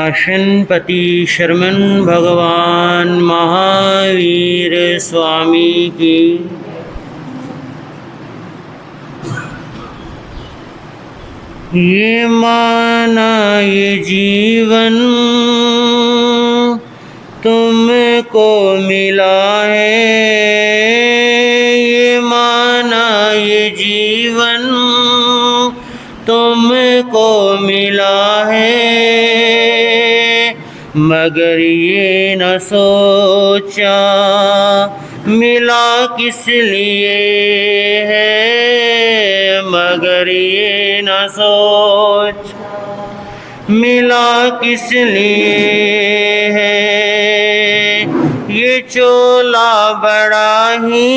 शासनपति शरमन भगवान महावीर स्वामी की। ये माना ये जीवन तुमको मिला है, ये माना ये जीवन तुमको मिला है, मगर ये न सोचा मिला किस लिए है, मगर ये न सोच मिला किस लिए है। ये चोला बड़ा ही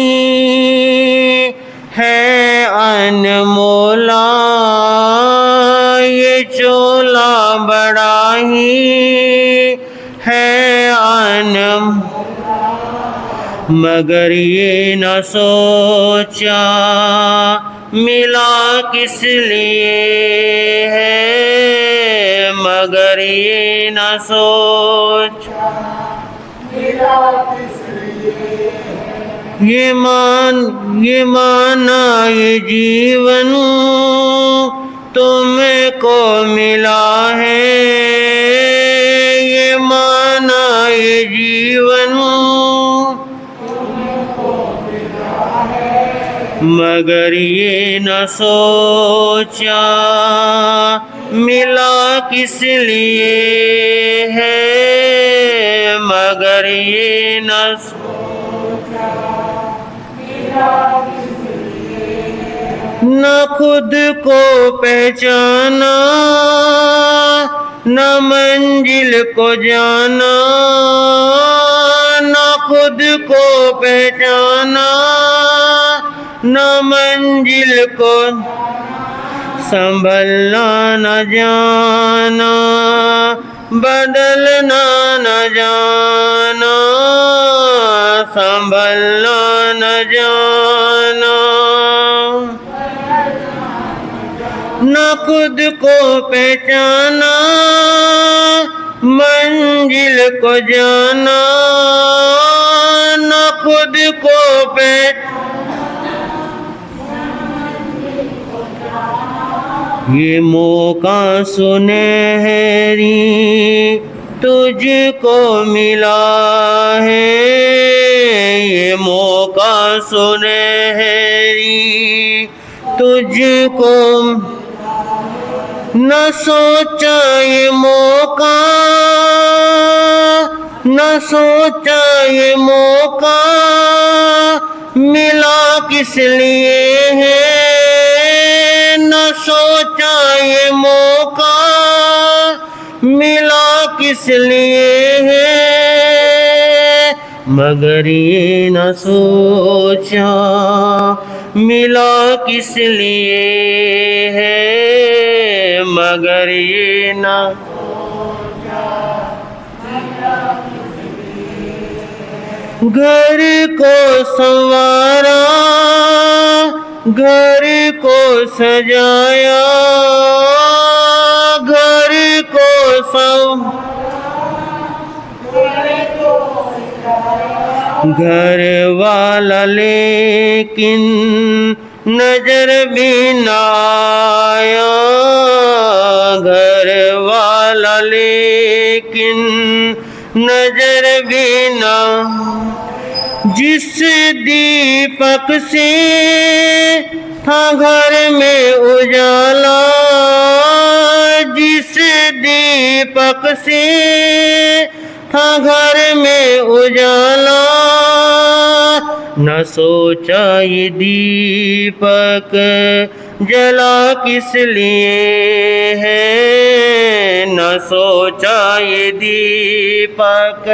है अनमोला, ये चोला बड़ा ही है अनमोला, मगर ये न सोचा मिला किस लिए है, मगर ये न सोचा मिला किस लिए। ये माना ये जीवन तुमको मिला है, ये माना ये जीवन तुमको मिला है, मगर ये न सोचा मिला किस लिए है, मगर ये न सोचा मिला किस लिए। न खुद को पहचाना न मंजिल को जाना, न खुद को पहचाना न मंजिल को संभलना न जाना, बदलना न जाना, संभलना न जाना। न खुद को पहचाना मंजिल को जाना, न खुद को पहचाना। ये मौका सुनहरी तुझको मिला है, ये मौका सुनहरी तुझको न सोचा ये मौका, न सोचा ये मौका मिला किस लिए है, न सोचा ये मौका मिला किस लिए है, मगर ये न सोचा मिला किस लिए है, मगर ये न सोचा मिला किस लिए। घर को संवारा घर को सजाया, घर को घर वाला लेकिन नजर भी न आया, घर वाला लेकिन नजर भी न। जिस दीपक से था घर में उजाला, जिस दीपक से था घर में उजाला, न सोचा ये दीपक जला किस लिए है, न सोचा ये दीपक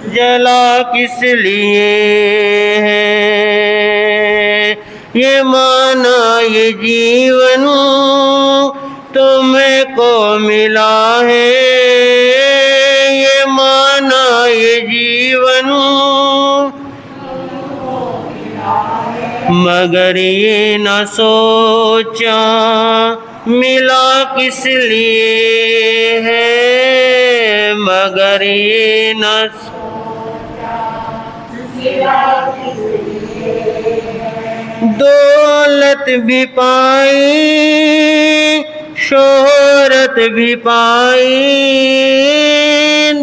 जला किस लिए है। ये माना ये जीवन तुमको मिला है, ये माना ये जीवन मगर ये न सोचा मिला किस लिए है, मगर ये न दौलत भी पाई शोहरत भी पाई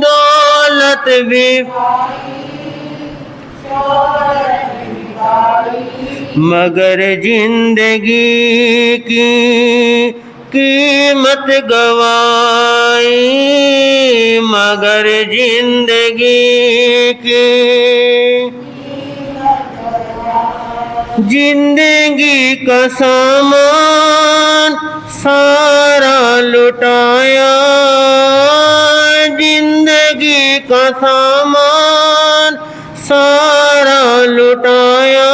दौलत भी मगर जिंदगी की कीमत गवाई मगर जिंदगी की जिंदगी का सामान सारा लुटाया जिंदगी का सामान सारा लुटाया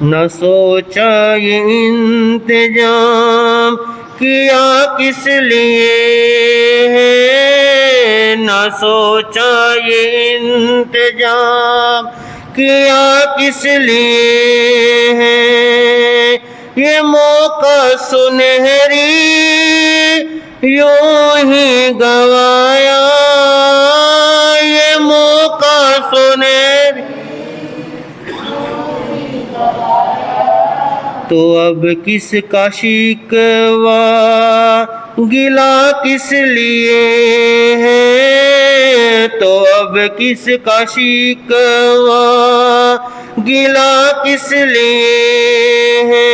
न सोचा ये इंतजाम किया किस लिए है न सोचा ये इंतजाम किया किस लिए है ये मौका सुनहरी यूं ही गवाया ये मौका सुनहरी तो अब किसका शिकवा गिला किस लिए है तो अब किसका शिकवा गिला किस लिए है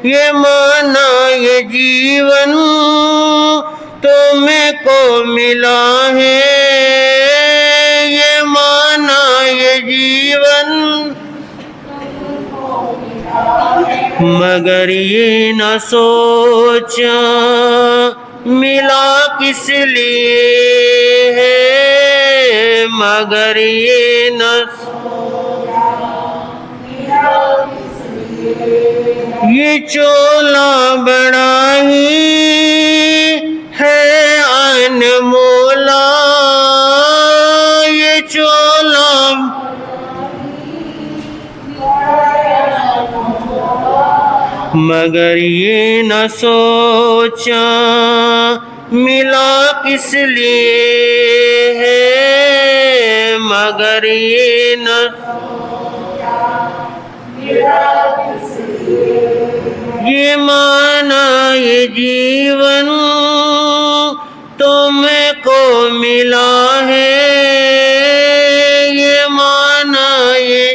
ये माना ये जीवन तुमको मिला है ये माना ये जीवन मगर ये न सोचा मिला किस लिए है मगर ये न ये चोला बड़ा ही है अनमोला ये चोला मगर ये न सोचा मिला किस लिए है मगर ये न ये माना ये जीवन तुमको मिला है ये माना ये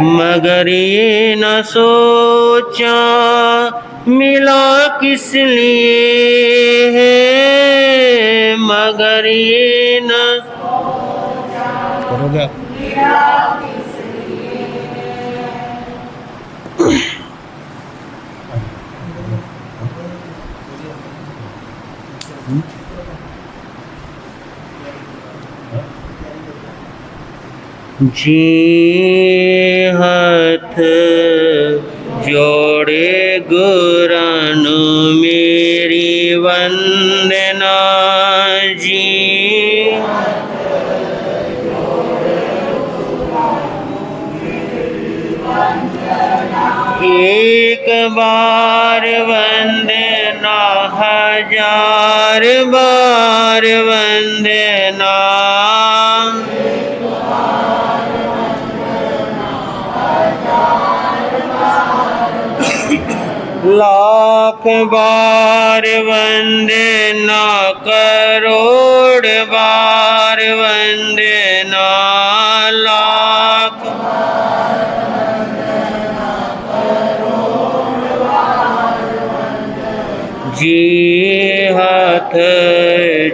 मगर ये न सोचा मिला किस लिए है मगर ये न करोगे जी हाथ जोड़े गुरानु मेरी वंदना जी एक बार वंदना हजार बार वंदना लाख बार वंदना करोड़ बार वंदना लाख जी हाथ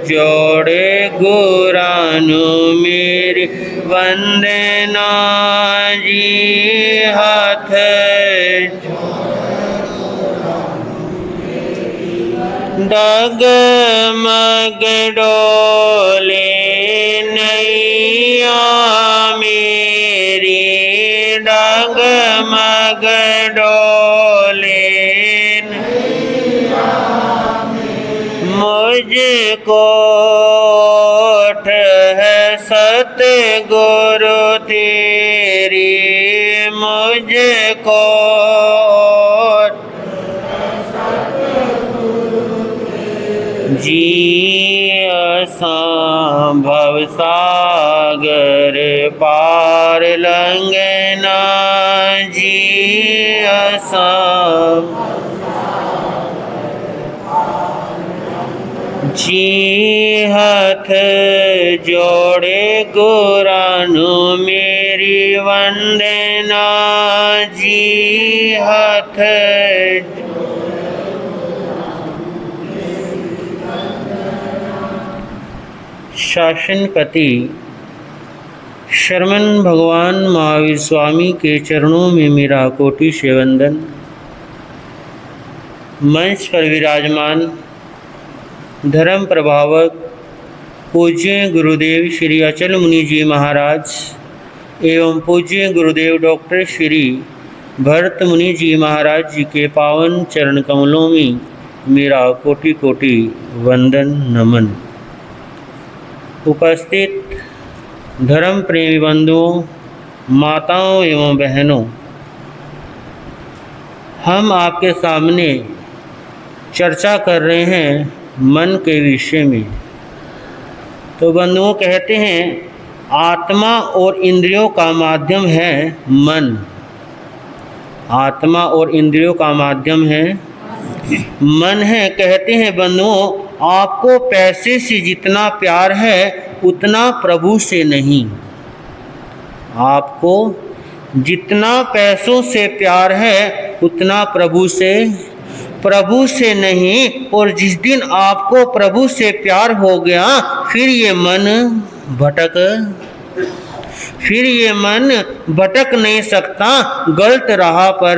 जोड़े गुरानु मेरी वंदना जी हाथ डगमग डोले नैया मेरी डगमग डोले मुझको है सतगुरु तेरी मुझको जी असां भवसागर पार लंघना जी असां जी हथ जोड़े गुरानु मेरी वंदना जी हथ शासनपति शरमन भगवान महावीर स्वामी के चरणों में मेरा कोटि से वंदन। मंच पर विराजमान धर्म प्रभावक पूज्य गुरुदेव श्री अचल मुनि जी महाराज एवं पूज्य गुरुदेव डॉक्टर श्री भरत मुनि जी महाराज जी के पावन चरण कमलों में मेरा कोटि कोटि वंदन नमन। उपस्थित धर्म प्रेमी बंधुओं, माताओं एवं बहनों, हम आपके सामने चर्चा कर रहे हैं मन के विषय में। तो बंधुओं, कहते हैं आत्मा और इंद्रियों का माध्यम है मन। आत्मा और इंद्रियों का माध्यम है मन है। कहते हैं बंधुओं, आपको पैसे से जितना प्यार है उतना प्रभु से नहीं। आपको जितना पैसों से प्यार है उतना प्रभु से नहीं। और जिस दिन आपको प्रभु से प्यार हो गया फिर ये मन भटक नहीं सकता, गलत राह पर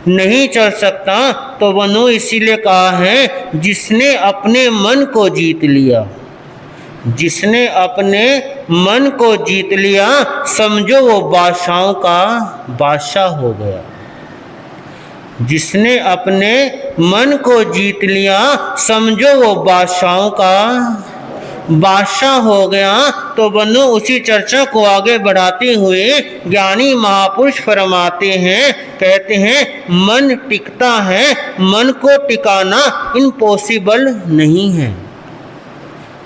नहीं चल सकता। तो बनो इसीलिए कहा है जिसने अपने मन को जीत लिया, जिसने अपने मन को जीत लिया समझो वो बादशाहों का बादशाह हो गया। जिसने अपने मन को जीत लिया समझो वो बादशाहों का बादशाह हो गया। तो बनो उसी चर्चा को आगे बढ़ाते हुए ज्ञानी महापुरुष फरमाते हैं, कहते हैं मन टिकता है, मन को टिकाना इम्पॉसिबल नहीं है।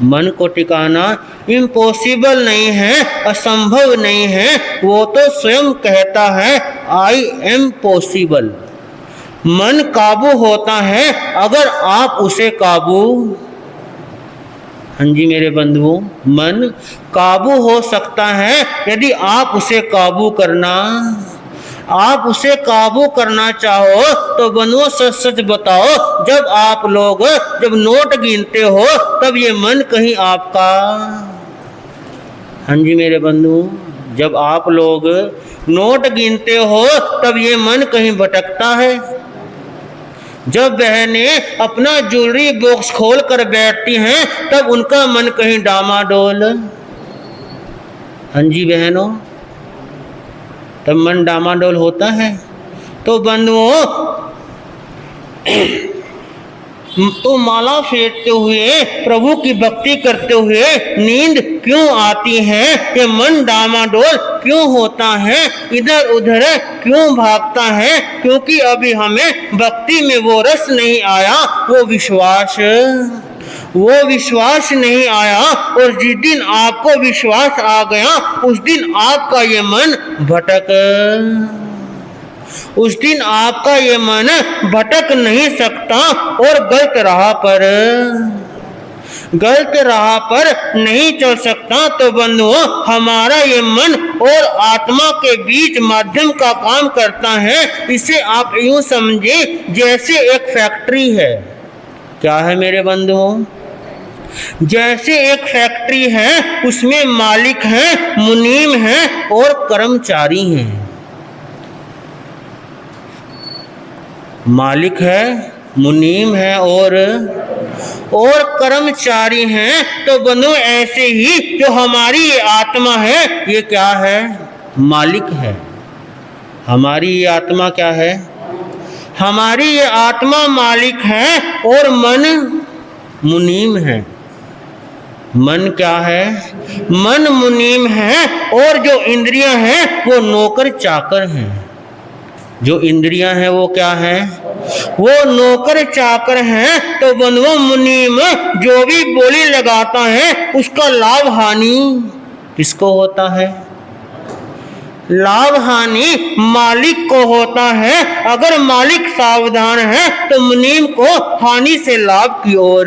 मन को टिकाना इम्पॉसिबल नहीं है, असंभव नहीं है। वो तो स्वयं कहता है आई एम पॉसिबल। मन काबू होता है अगर आप उसे काबू, हाँ जी मेरे बंधुओं, मन काबू हो सकता है यदि आप उसे काबू करना चाहो। तो बंधुओं सच सच बताओ, जब आप लोग जब नोट गिनते हो तब ये मन कहीं आपका, हाँ जी मेरे बंधुओं, जब आप लोग नोट गिनते हो तब ये मन कहीं भटकता है। जब बहनें अपना ज्वेलरी बॉक्स खोल कर बैठती हैं तब उनका मन कहीं डामाडोल, हाँ जी बहनों, तब मन डामाडोल होता है। तो बंधुओं, तो माला फेरते हुए प्रभु की भक्ति करते हुए नींद क्यों आती है? ये मन डामाडोल क्यों होता है, इधर उधर क्यों भागता है? क्योंकि अभी हमें भक्ति में वो रस नहीं आया, वो विश्वास नहीं आया। और जिस दिन आपको विश्वास आ गया उस दिन आपका ये मन भटक नहीं सकता और गलत राह पर नहीं चल सकता। तो बंधुओं, हमारा ये मन और आत्मा के बीच माध्यम का काम करता है। इसे आप यूं समझिए जैसे एक फैक्ट्री है। क्या है मेरे बंधुओं? जैसे एक फैक्ट्री है, उसमें मालिक हैं, मुनीम हैं और कर्मचारी हैं। मालिक है, मुनीम है और कर्मचारी हैं। तो बनो ऐसे ही जो हमारी ये आत्मा है, ये क्या है? मालिक है। हमारी ये आत्मा क्या है? हमारी ये आत्मा मालिक है और मन मुनीम है। मन क्या है? मन मुनीम है और जो इंद्रियां हैं वो नौकर चाकर हैं। जो इंद्रियां हैं वो क्या है? वो नौकर चाकर हैं तो बंधुओं मुनीम जो भी बोली लगाता है उसका लाभ हानि किसको होता है? लाभ हानि मालिक को होता है। अगर मालिक सावधान है तो मुनीम को हानि से लाभ की ओर,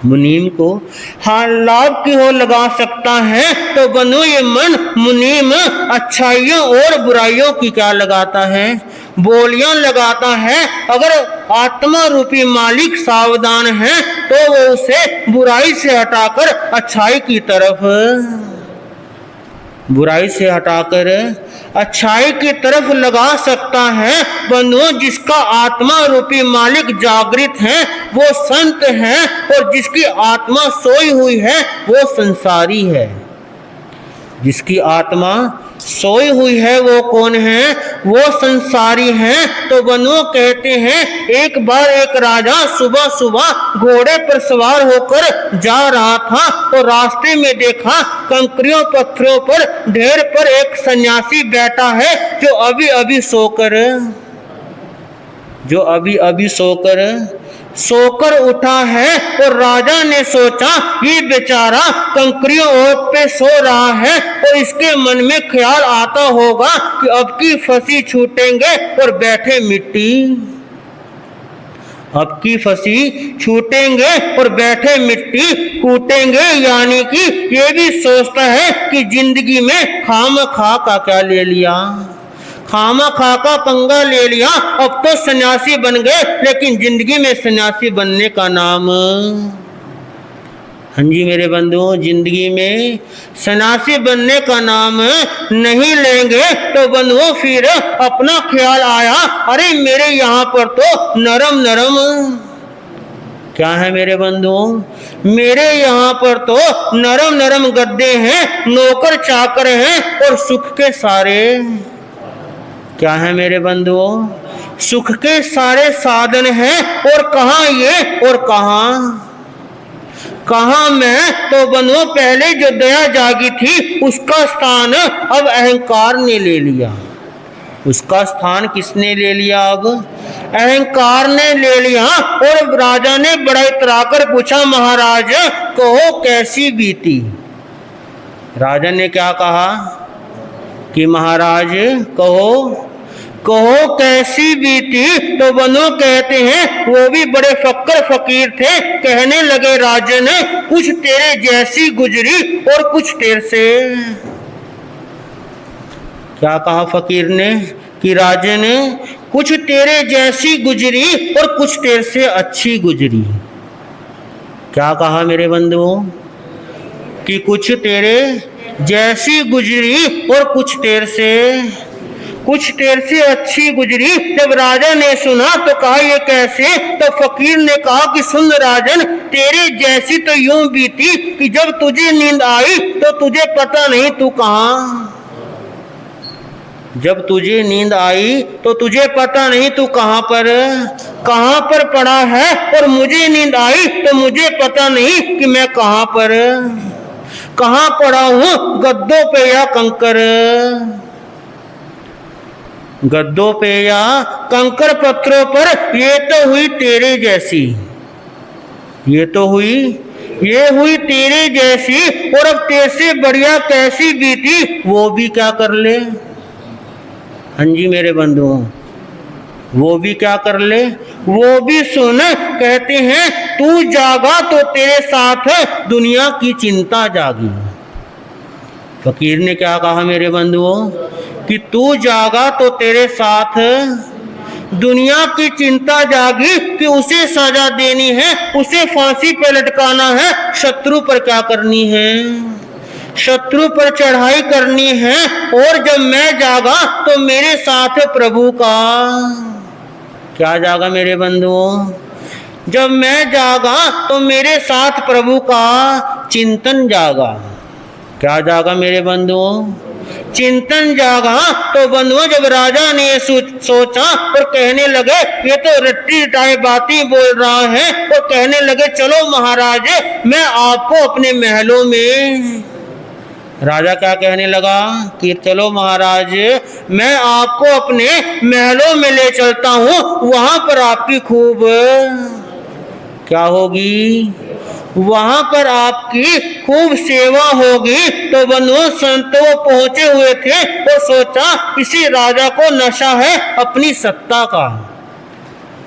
मुनीम को हाँ लाभ की ओर लगा सकता है। तो बनो ये मन मुनीम अच्छाइयों और बुराइयों की क्या लगाता है? बोलियां लगाता है। अगर आत्मा रूपी मालिक सावधान है तो वो उसे बुराई से हटाकर अच्छाई की तरफ, बुराई से हटाकर अच्छाई की तरफ लगा सकता है। बंधुओं जिसका आत्मा रूपी मालिक जागृत है वो संत है और जिसकी आत्मा सोई हुई है वो संसारी है। जिसकी आत्मा सोई हुई है वो कौन है? वो संसारी है। तो बंधुओं कहते हैं एक बार एक राजा सुबह सुबह घोड़े पर सवार होकर जा रहा था तो रास्ते में देखा कंकरियों पत्थरों पर ढेर पर एक सन्यासी बैठा है जो अभी अभी सोकर उठा है। और राजा ने सोचा ये बेचारा कंकरियों पे सो रहा है और इसके मन में ख्याल आता होगा कि अब की फंसी छूटेंगे और बैठे मिट्टी, अब की फंसी छूटेंगे और बैठे मिट्टी कूटेंगे। यानी कि ये भी सोचता है कि जिंदगी में खामखा का क्या ले लिया, खामखा का पंगा ले लिया। अब तो सन्यासी बन गए लेकिन जिंदगी में सन्यासी बनने का नाम, हाँ जी मेरे बंधुओं, जिंदगी में सन्यासी बनने का नाम नहीं लेंगे। तो बंधुओं फिर अपना ख्याल आया अरे मेरे यहाँ पर तो नरम नरम क्या है मेरे बंधुओं, मेरे यहाँ पर तो नरम नरम गद्दे हैं, नौकर चाकर हैं और सुख के सारे क्या है मेरे बंधुओं, सुख के सारे साधन हैं। और कहाँ ये और कहाँ मैं? तो बंधुओं पहले जो दया जागी थी उसका स्थान अब अहंकार ने ले लिया। उसका स्थान किसने ले लिया? अब अहंकार ने ले लिया। और राजा ने बड़ा इतराकर पूछा महाराज कहो कैसी बीती? राजा ने क्या कहा कि महाराज कहो कैसी बीती? तो बनो कहते हैं वो भी बड़े फकीर थे। कहने लगे राजन कुछ तेरे जैसी गुजरी और कुछ तेरे से, क्या कहा फकीर ने कि राजन कुछ तेरे जैसी गुजरी और कुछ तेरे से अच्छी गुजरी। क्या कहा मेरे बंधुओं कि कुछ तेरे जैसी गुजरी और कुछ तेरे से अच्छी गुजरी। जब राजा ने सुना तो कहा ये कैसे? तो फकीर ने कहा कि सुन राजन तेरे जैसी तो यूं बीती कि जब तुझे नींद आई तो तुझे पता नहीं तू कहाँ, जब तुझे नींद आई तो तुझे पता नहीं तू कहाँ पर पड़ा है। और मुझे नींद आई तो मुझे पता नहीं कि मैं कहाँ पड़ा हूँ, गद्दों पे या कंकर पत्थरों पर। ये तो हुई तेरे जैसी, ये हुई तेरे जैसी। और अब तेरे से बढ़िया कैसी बीती वो भी क्या कर ले? हाँ जी मेरे बंधुओं वो भी क्या कर ले? वो भी सुन। कहते हैं तू जागा तो तेरे साथ दुनिया की चिंता जागी। फकीर ने क्या कहा मेरे बंधुओं कि तू जागा तो तेरे साथ दुनिया की चिंता जागी कि उसे सजा देनी है, उसे फांसी पे लटकाना है, शत्रु पर क्या करनी है? शत्रु पर चढ़ाई करनी है। और जब मैं जागा तो मेरे साथ प्रभु का क्या जागा मेरे बंधुओं? जब मैं जागा तो मेरे साथ प्रभु का चिंतन जागा। क्या जागा मेरे बंधुओं? चिंतन जागा। तो बंधुओं जब राजा ने सोचा और कहने लगे ये तो रट्टी रटाई बातें बोल रहा है, और कहने लगे चलो महाराज मैं आपको अपने महलों में, राजा क्या कहने लगा कि चलो महाराज, मैं आपको अपने महलों में ले चलता हूँ, वहां पर आपकी खूब क्या होगी, वहां पर आपकी खूब सेवा होगी। तो बंधुओं संत वो पहुंचे हुए थे और सोचा इसी राजा को नशा है अपनी सत्ता का,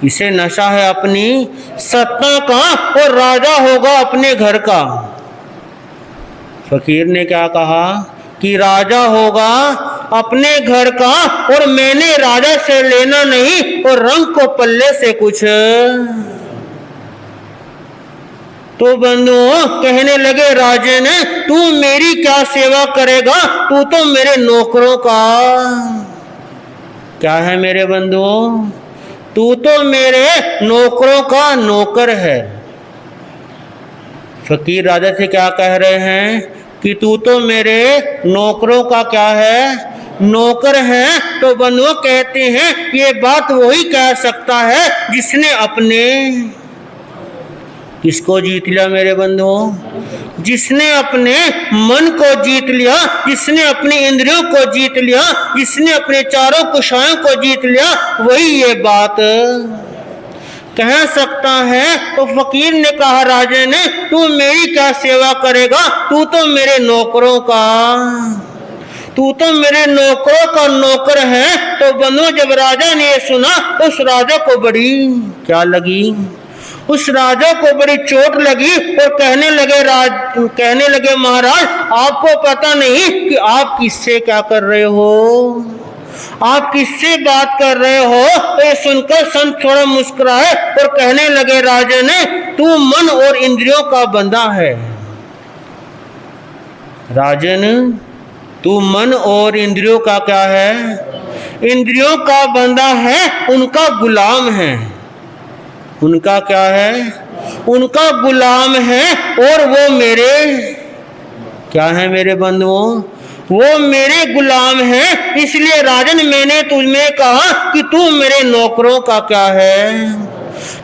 इसे नशा है अपनी सत्ता का और राजा होगा अपने घर का। फकीर ने क्या कहा कि राजा होगा अपने घर का और मैंने राजा से लेना नहीं और रंग को पल्ले से कुछ। तो बंधुओं कहने लगे राजन, तू मेरी क्या सेवा करेगा, तू तो मेरे नौकरों का क्या है मेरे बंधुओं, तू तो मेरे नौकरों का नौकर है। फकीर राजा से क्या कह रहे हैं कि तू तो मेरे नौकरों का क्या है, नौकर है। तो बंधुओं कहते हैं ये बात वही कह सकता है जिसने अपने किसको जीत लिया मेरे बंधुओं, जिसने अपने मन को जीत लिया, जिसने अपनी इंद्रियों को जीत लिया, जिसने अपने चारों कुशायों को जीत लिया, वही ये बात कह सकता है। तो फकीर ने कहा राजा ने, तू मेरी क्या सेवा करेगा, तू तो मेरे नौकरों का, तू तो मेरे नौकरों का नौकर है। तो बंधुओं जब राजा ने ये सुना तो उस राजा को बड़ी क्या लगी, उस राजा को बड़ी चोट लगी और कहने लगे महाराज आपको पता नहीं कि आप किससे क्या कर रहे हो, आप किससे बात कर रहे हो। तो ये सुनकर संत थोड़ा मुस्कुराए और कहने लगे राजा ने, तू मन और इंद्रियों का बंधा है। राजन तू मन और इंद्रियों का क्या है, इंद्रियों का बंधा है, उनका गुलाम है, उनका क्या है, उनका गुलाम है। और वो मेरे क्या है मेरे बंधुओं, वो मेरे गुलाम है। इसलिए राजन मैंने तुझमें कहा कि तू मेरे नौकरों का क्या है,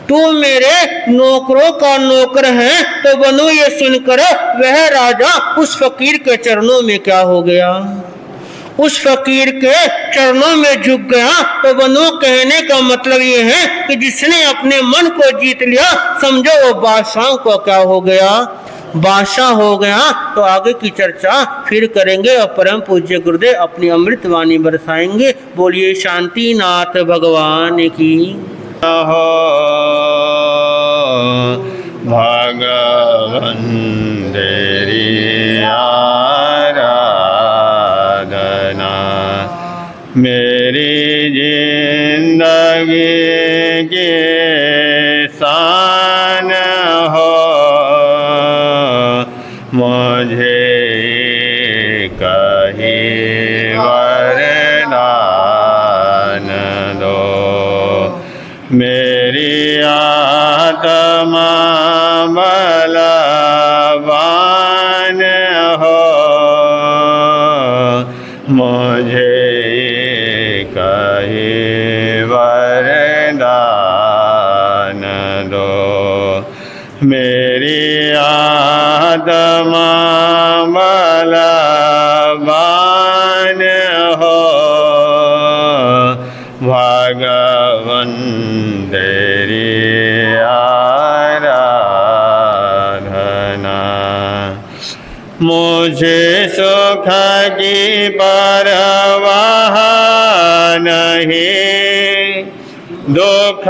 तू मेरे नौकरों का नौकर है। तो बंधु ये सुनकर वह राजा उस फकीर के चरणों में क्या हो गया, उस फकीर के चरणों में झुक गया। तो बंधु कहने का मतलब ये है कि जिसने अपने मन को जीत लिया समझो वो बादशाह को क्या हो गया, बादशाह हो गया। तो आगे की चर्चा फिर करेंगे और परम पूज्य गुरुदेव अपनी अमृत वाणी बरसाएंगे। बोलिए शांति नाथ भगवान की। भगवन तेरी आराधना मेरी जिंदगी की शान हो, मुझे कहीं वरदान दो, मेरी आत्मा बलवान हो, मुझे कहीं वरदान दो, मेरी आत्मा बलवान हो, भगवन तेरी आराधना। मुझे सुख की परवाह नहीं, दुख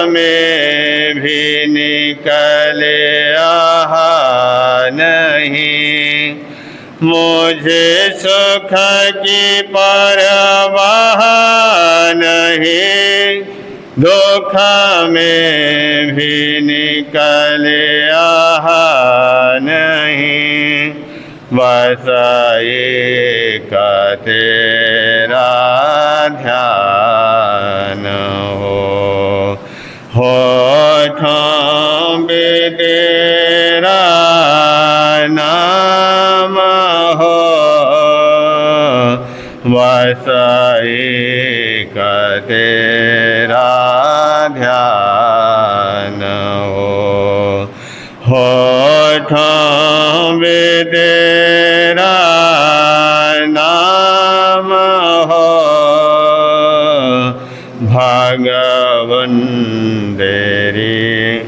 में भी निकले आहा नहीं, मुझे सुख की परवाह नहीं, दुख में भी निकले आहा नहीं, बस एक तेरा ध्यान होठों पे तेरा नाम हो, बस एक तेरा ध्यान हो, होठों पे तेरा भगवन तेरी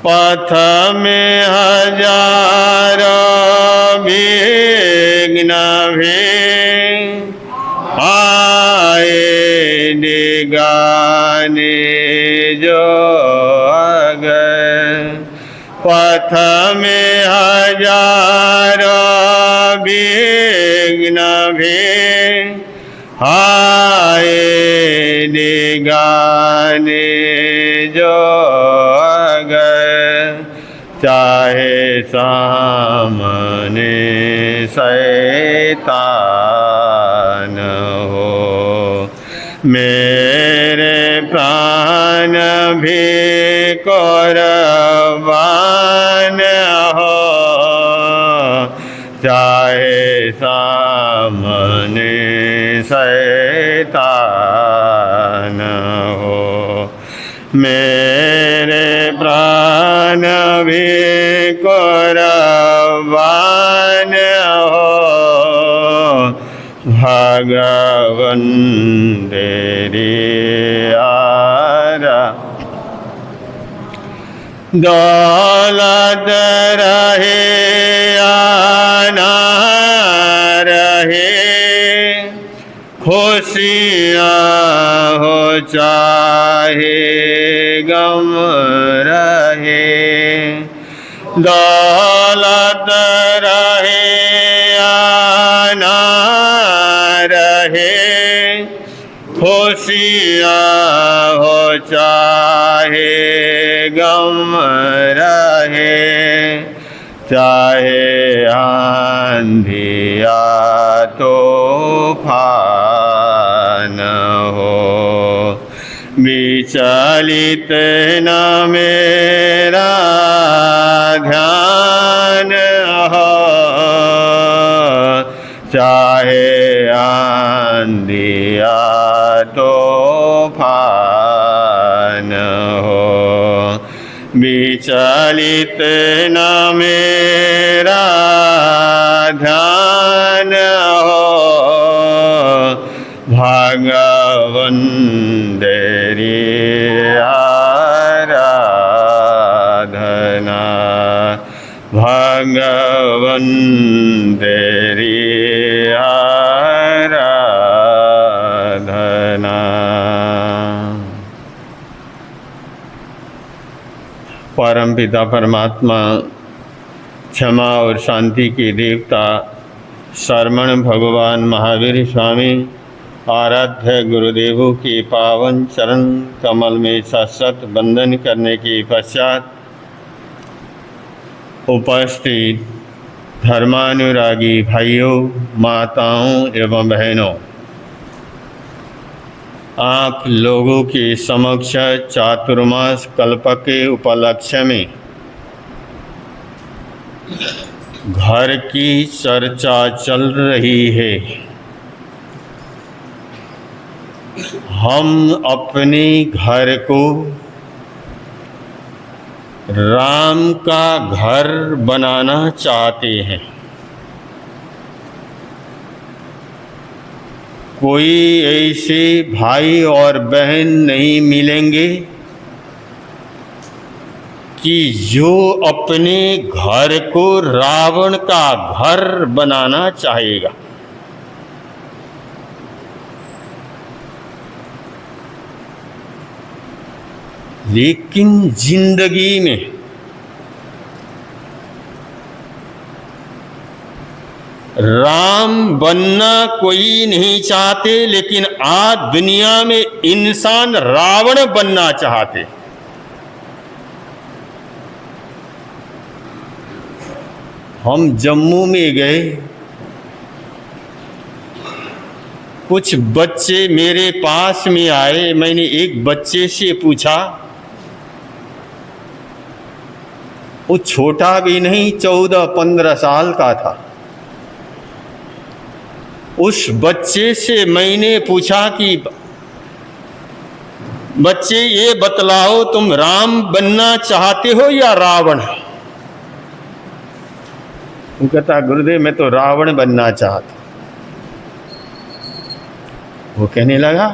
पथ में हजारों विघ्न भी आए डिगाने जो अगर पथ में हजारों विघ्न भी आए डिगाने जो अगर चाहे सामने शैतान हो मेरे प्राण भी कुर्बान हो चाहे सामने शैतान हो मेरे प्राण भी कुर्बान हो भगवन तेरी आरा दौलत रहे आना रहे खुशियाँ हो चाहे गम रहे दौलत रहे आना रहे खुशियाँ हो चाहे गम रहे चाहे आंधिया तूफान हो विचलित न मेरा ध्यान हो चाहे आंधिया तूफान हो विचलित न मेरा ध्यान हो भगवन तेरी आराधना भगवन तेरी आराधना। परम पिता परमात्मा क्षमा और शांति के देवता शरवण भगवान महावीर स्वामी आराध्य गुरुदेवों के पावन चरण कमल में सशत वंदन करने के पश्चात उपस्थित धर्मानुरागी भाइयों माताओं एवं बहनों, आप लोगों के समक्ष चातुर्मास कल्प के उपलक्ष्य में घर की चर्चा चल रही है। हम अपने घर को राम का घर बनाना चाहते हैं। कोई ऐसे भाई और बहन नहीं मिलेंगे कि जो अपने घर को रावण का घर बनाना चाहेगा। लेकिन जिंदगी में राम बनना कोई नहीं चाहते, लेकिन आज दुनिया में इंसान रावण बनना चाहते। हम जम्मू में गए, कुछ बच्चे मेरे पास में आए। मैंने एक बच्चे से पूछा, वो छोटा भी नहीं, 14-15 साल का था। उस बच्चे से मैंने पूछा कि बच्चे ये बतलाओ, तुम राम बनना चाहते हो या रावण? वो कहता, गुरुदेव मैं तो रावण बनना चाहता। वो कहने लगा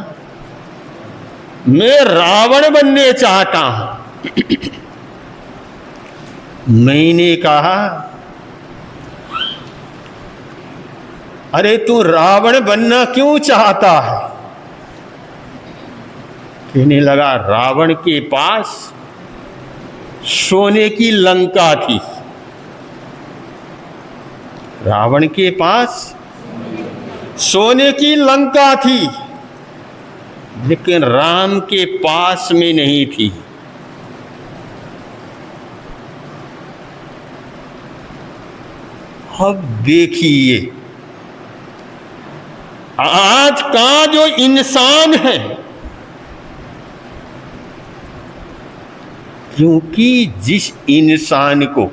मैं रावण बनने चाहता हूं। मैंने कहा अरे तू रावण बनना क्यों चाहता है? कहने लगा रावण के पास सोने की लंका थी। रावण के पास सोने की लंका थी, लेकिन राम के पास में नहीं थी। अब देखिए आज का जो इंसान है, क्योंकि जिस इंसान को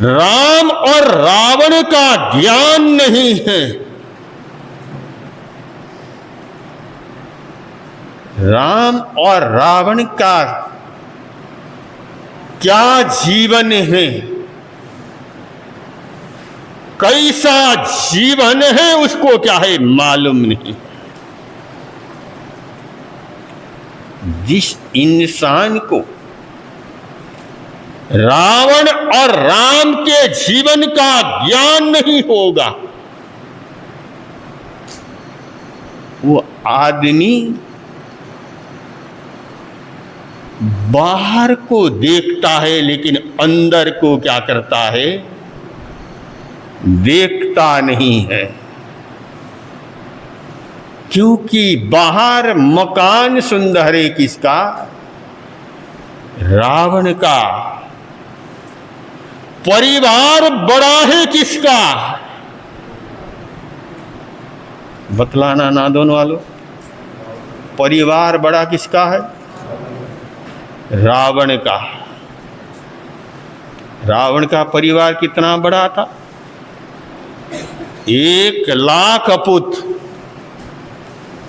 राम और रावण का ज्ञान नहीं है, राम और रावण का क्या जीवन है, कैसा जीवन है, उसको क्या है मालूम नहीं। जिस इंसान को रावण और राम के जीवन का ज्ञान नहीं होगा, वो आदमी बाहर को देखता है लेकिन अंदर को क्या करता है, देखता नहीं है। क्योंकि बाहर मकान सुंदर है किसका? रावण का। परिवार बड़ा है किसका? बतलाना नादोन वालों, परिवार बड़ा किसका है? रावण का। रावण का परिवार कितना बड़ा था? 1,00,000 पुत्र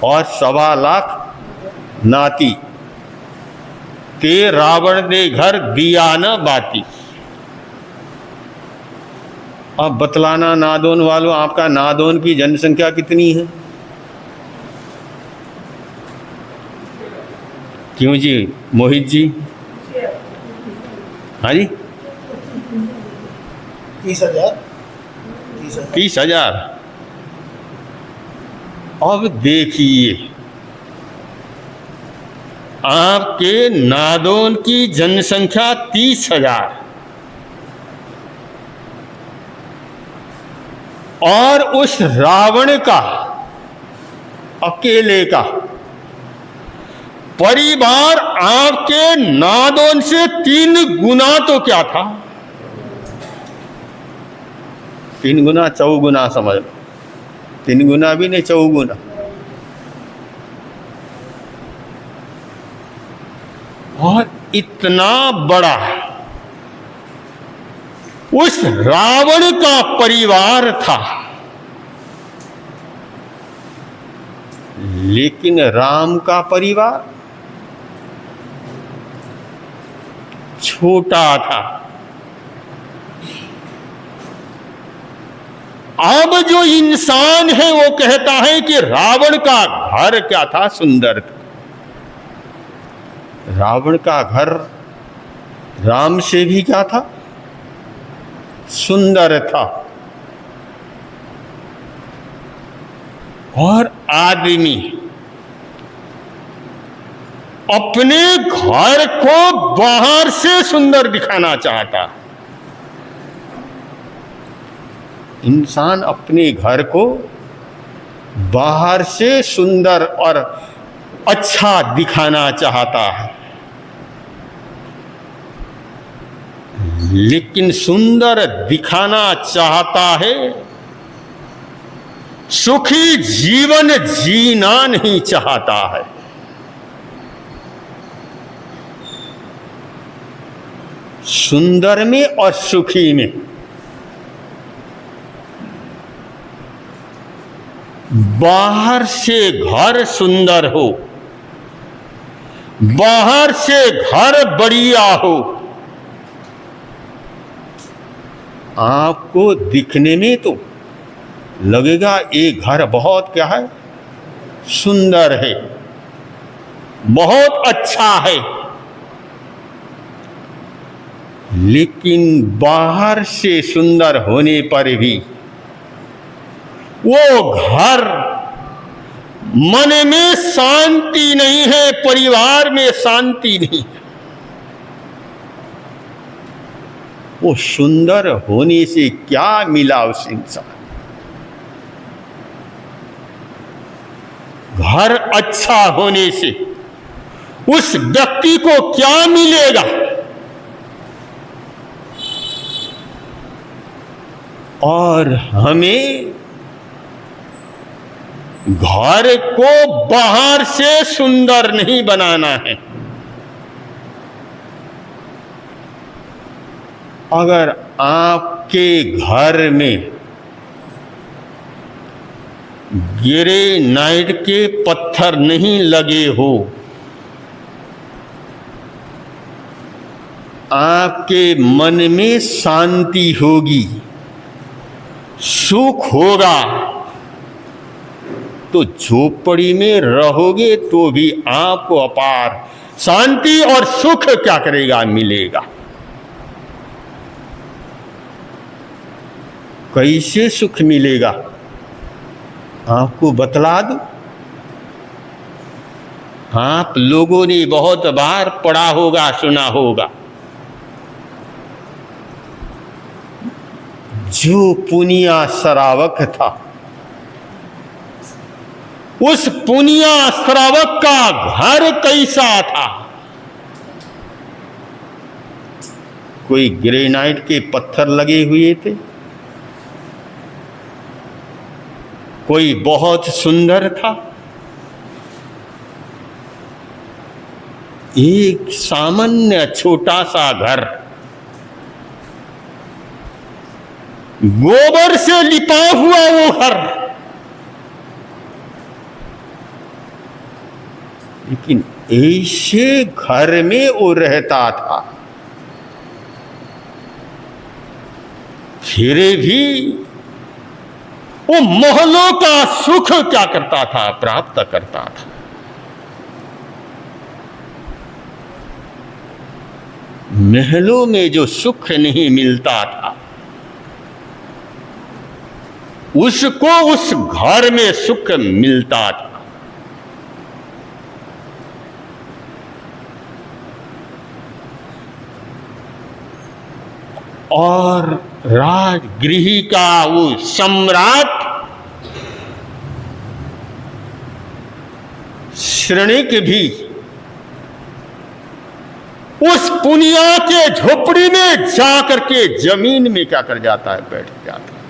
और 1,25,000 नाती। ते रावण दे घर दिया न बाती। अब बतलाना नादोन वालों, आपका नादोन की जनसंख्या कितनी है? क्यों जी मोहित जी? हाँ जी 30,000। 30,000। अब देखिए आपके नादोन की जनसंख्या 30,000 और उस रावण का अकेले का परिवार आपके नादोन से 3 गुना तो क्या था? 3 गुना, 4 समझ लो। 3 गुना भी नहीं, 4 और इतना बड़ा उस रावण का परिवार था, लेकिन राम का परिवार छोटा था। अब जो इंसान है वो कहता है कि रावण का घर क्या था? सुंदर था। रावण का घर राम से भी क्या था? सुंदर था। और आदमी अपने घर को बाहर से सुंदर दिखाना चाहता। इंसान अपने घर को बाहर से सुंदर और अच्छा दिखाना चाहता है, लेकिन सुंदर दिखाना चाहता है, सुखी जीवन जीना नहीं चाहता है। सुंदर में और सुखी में बाहर से घर सुंदर हो, बाहर से घर बढ़िया हो, आपको दिखने में तो लगेगा ये घर बहुत क्या है, सुंदर है, बहुत अच्छा है। लेकिन बाहर से सुंदर होने पर भी वो घर मन में शांति नहीं है, परिवार में शांति नहीं है। वो सुंदर होने से क्या मिला उस इंसान, घर अच्छा होने से उस व्यक्ति को क्या मिलेगा? और हमें घर को बाहर से सुंदर नहीं बनाना है। अगर आपके घर में ग्रेनाइट के पत्थर नहीं लगे हो, आपके मन में शांति होगी, सुख होगा, तो झोपड़ी में रहोगे तो भी आपको अपार शांति और सुख क्या करेगा, मिलेगा। कैसे सुख मिलेगा आपको बतला दूं। आप लोगों ने बहुत बार पढ़ा होगा, सुना होगा, जो पुनिया श्रावक था, उस पुनिया श्रावक का घर कैसा था? कोई ग्रेनाइट के पत्थर लगे हुए थे, कोई बहुत सुंदर था, एक सामान्य छोटा सा घर, गोबर से लिपा हुआ वो घर, लेकिन ऐसे घर में वो रहता था, फिर भी वो महलों का सुख क्या करता था, प्राप्त करता था। महलों में जो सुख नहीं मिलता था, उसको उस घर में सुख मिलता था। और राजगृह का वो सम्राट श्रेणिक भी उस पुनिया के झोपड़ी में जाकर के जमीन में क्या कर जाता है, बैठ जाता है।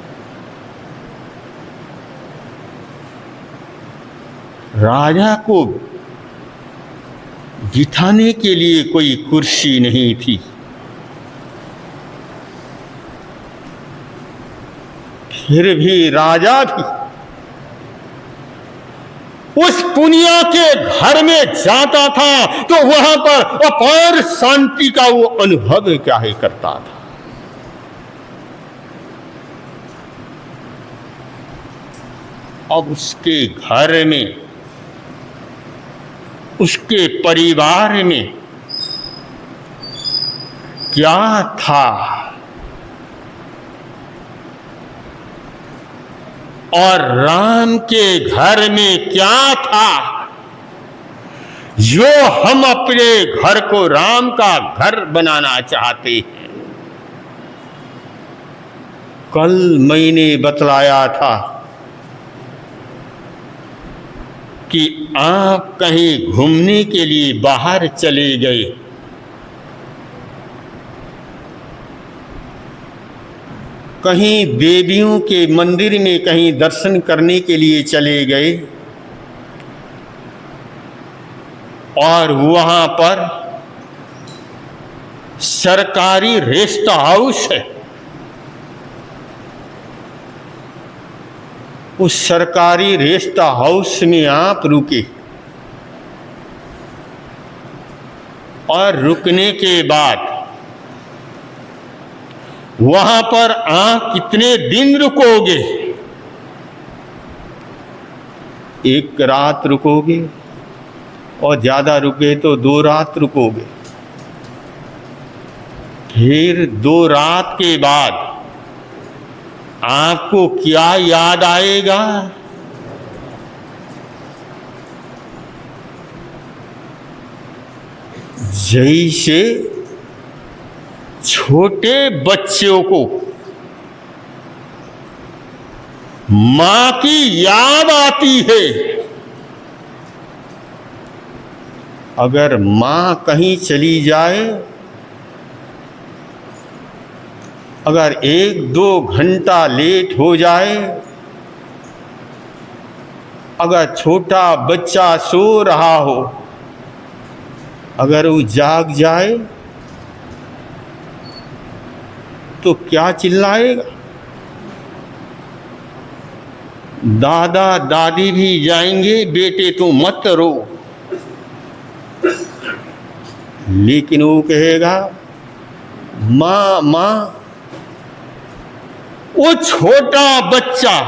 राजा को बिठाने के लिए कोई कुर्सी नहीं थी, फिर भी राजा भी उस पुनिया के घर में जाता था तो वहां पर अपार शांति का वो अनुभव क्या है करता था। अब उसके घर में, उसके परिवार में क्या था और राम के घर में क्या था, जो हम अपने घर को राम का घर बनाना चाहते हैं। कल मैंने बतलाया था कि आप कहीं घूमने के लिए बाहर चले गए, कहीं देवियों के मंदिर में कहीं दर्शन करने के लिए चले गए और वहां पर सरकारी रेस्ट हाउस है, उस सरकारी रेस्ट हाउस में आप रुके और रुकने के बाद वहां पर आप कितने दिन रुकोगे, एक रात रुकोगे और ज़्यादा रुके तो 2 रात रुकोगे। फिर 2 रात के बाद आपको क्या याद आएगा? जैसे छोटे बच्चों को मां की याद आती है। अगर मां कहीं चली जाए, अगर 1-2 घंटा लेट हो जाए, अगर छोटा बच्चा सो रहा हो, अगर वो जाग जाए तो क्या चिल्लाएगा? दादा दादी भी जाएंगे, बेटे तू मत रो। लेकिन वो कहेगा माँ माँ। वो छोटा बच्चा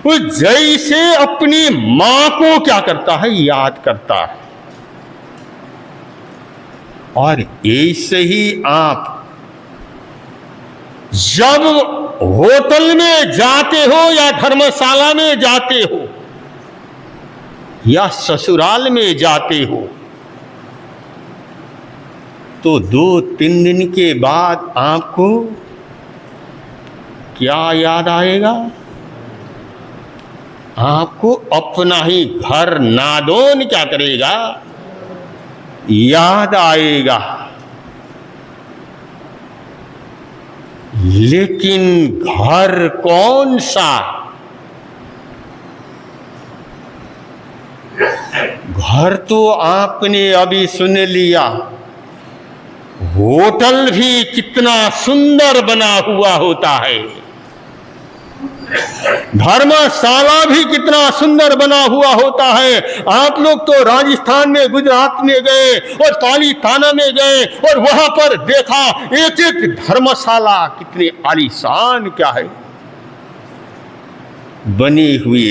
वो जैसे अपनी माँ को क्या करता है? याद करता है। और ऐसे ही आप जब होटल में जाते हो या धर्मशाला में जाते हो या ससुराल में जाते हो, तो 2-3 दिन के बाद आपको क्या याद आएगा? आपको अपना ही घर नादौन क्या करेगा? याद आएगा। लेकिन घर कौन सा? घर तो आपने अभी सुन लिया। होटल भी कितना सुंदर बना हुआ होता है, धर्मशाला भी कितना सुंदर बना हुआ होता है। आप लोग तो राजस्थान में, गुजरात में गए और पालीताना में गए और वहां पर देखा एक एक धर्मशाला कितनी आलीशान क्या है बनी हुई।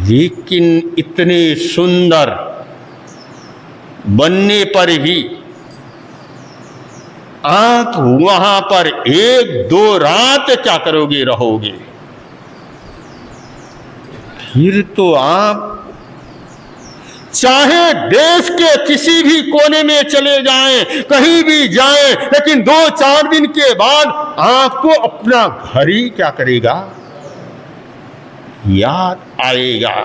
लेकिन इतने सुंदर बनने पर भी आप वहां पर 1-2 रात क्या करोगे? रहोगे। फिर तो आप चाहे देश के किसी भी कोने में चले जाएं, कहीं भी जाएं, लेकिन 2-4 दिन के बाद आपको अपना घर ही क्या करेगा? याद आएगा।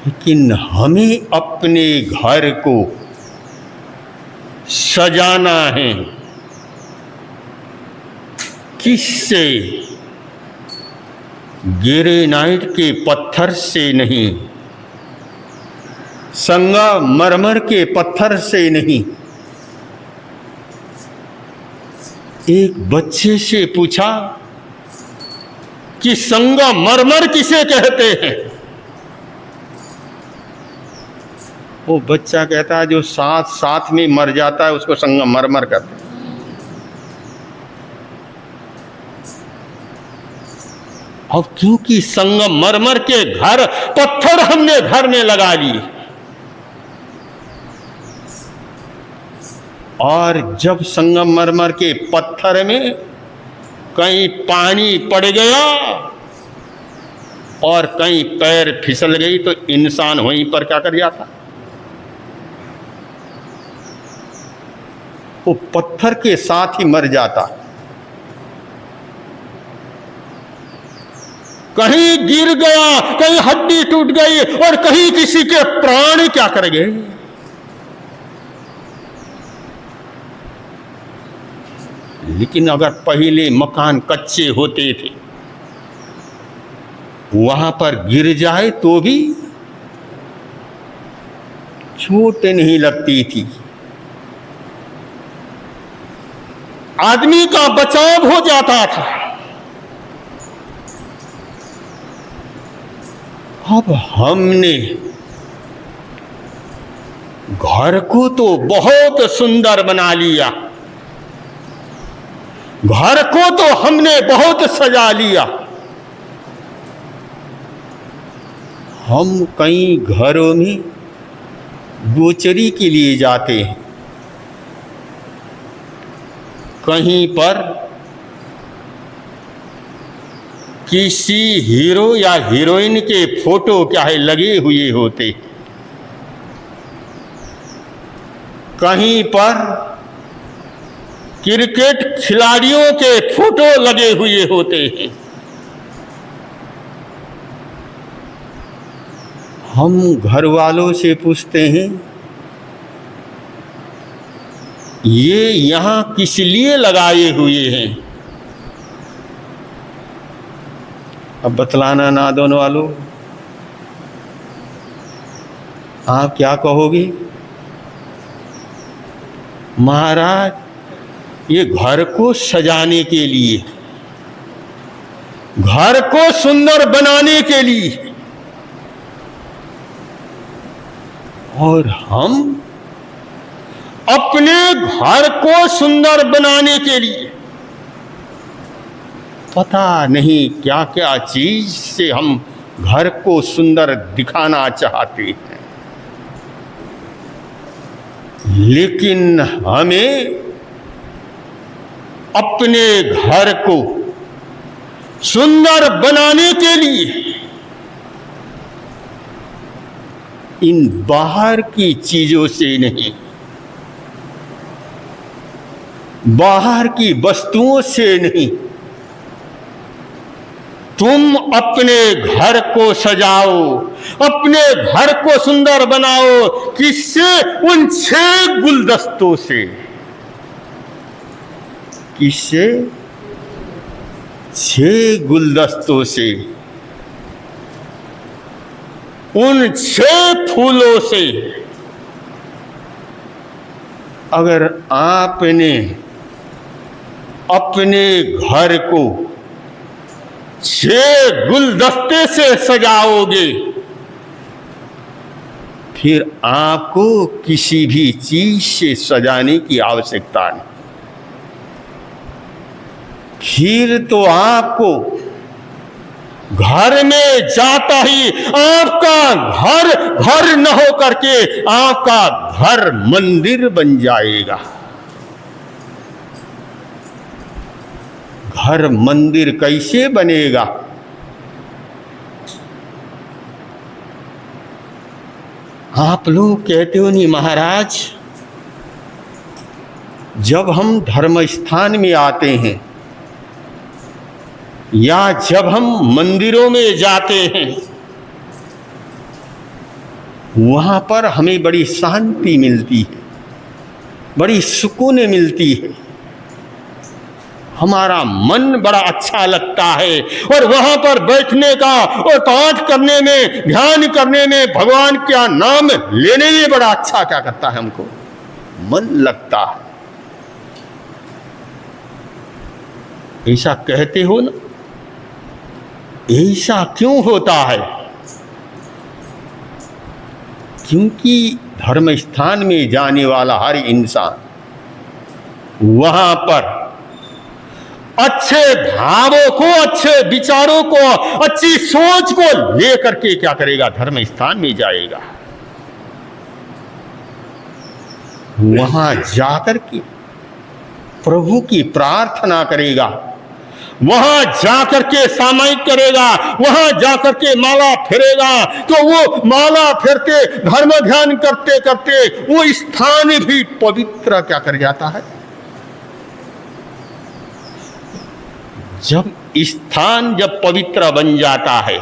लेकिन हमें अपने घर को सजाना है। किससे? ग्रेनाइट के पत्थर से नहीं, संगमरमर के पत्थर से नहीं। एक बच्चे से पूछा कि संगमरमर किसे कहते हैं? वो बच्चा कहता है जो साथ साथ में मर जाता है उसको संगमरमर कहते हैं। अब क्योंकि संगमरमर के घर पत्थर हमने घर में लगा लिए, और जब संगमरमर के पत्थर में कहीं पानी पड़ गया और कहीं पैर फिसल गई तो इंसान वहीं पर क्या कर जाता? वो पत्थर के साथ ही मर जाता। कहीं गिर गया, कहीं हड्डी टूट गई और कहीं किसी के प्राण क्या कर गए। लेकिन अगर पहले मकान कच्चे होते थे, वहां पर गिर जाए तो भी चोट नहीं लगती थी, आदमी का बचाव हो जाता था। अब हमने घर को तो बहुत सुंदर बना लिया, घर को तो हमने बहुत सजा लिया, हम कई घरों में गोचरी के लिए जाते हैं, कहीं पर किसी हीरो या हीरोइन के फोटो क्या है लगे हुए होते, कहीं पर क्रिकेट खिलाड़ियों के फोटो लगे हुए होते हैं। हम घर वालों से पूछते हैं ये यहाँ किस लिए लगाए हुए हैं? अब बतलाना ना दोनों वालों, आप क्या कहोगे? महाराज ये घर को सजाने के लिए, घर को सुंदर बनाने के लिए, और हम अपने घर को सुंदर बनाने के लिए पता नहीं क्या क्या चीज से हम घर को सुंदर दिखाना चाहते हैं, लेकिन हमें अपने घर को सुंदर बनाने के लिए इन बाहर की चीजों से नहीं, बाहर की वस्तुओं से नहीं, तुम अपने घर को सजाओ, अपने घर को सुंदर बनाओ। किससे? उन 6 गुलदस्तों से। किससे? 6 गुलदस्तों से, उन 6 फूलों से। अगर आपने अपने घर को 6 गुलदस्ते से सजाओगे, फिर आपको किसी भी चीज से सजाने की आवश्यकता नहीं। फिर तो आपको घर में जाता ही आपका घर घर न हो करके आपका घर मंदिर बन जाएगा। घर मंदिर कैसे बनेगा? आप लोग कहते हो नहीं महाराज, जब हम धर्म स्थान में आते हैं या जब हम मंदिरों में जाते हैं, वहां पर हमें बड़ी शांति मिलती है, बड़ी सुकून मिलती है, हमारा मन बड़ा अच्छा लगता है, और वहां पर बैठने का और पाठ करने में, ध्यान करने में, भगवान का नाम लेने में बड़ा अच्छा क्या करता है, हमको मन लगता है। ऐसा कहते हो ना? ऐसा क्यों होता है? क्योंकि धर्म स्थान में जाने वाला हर इंसान वहां पर अच्छे भावों को, अच्छे विचारों को, अच्छी सोच को लेकर के क्या करेगा? धर्म स्थान में जाएगा। वहां जाकर के प्रभु की प्रार्थना करेगा, वहां जाकर के सामायिक करेगा, वहां जाकर के माला फेरेगा, तो वो माला फेरते, धर्म ध्यान करते करते वो स्थान भी पवित्र क्या कर जाता है। जब स्थान जब पवित्र बन जाता है,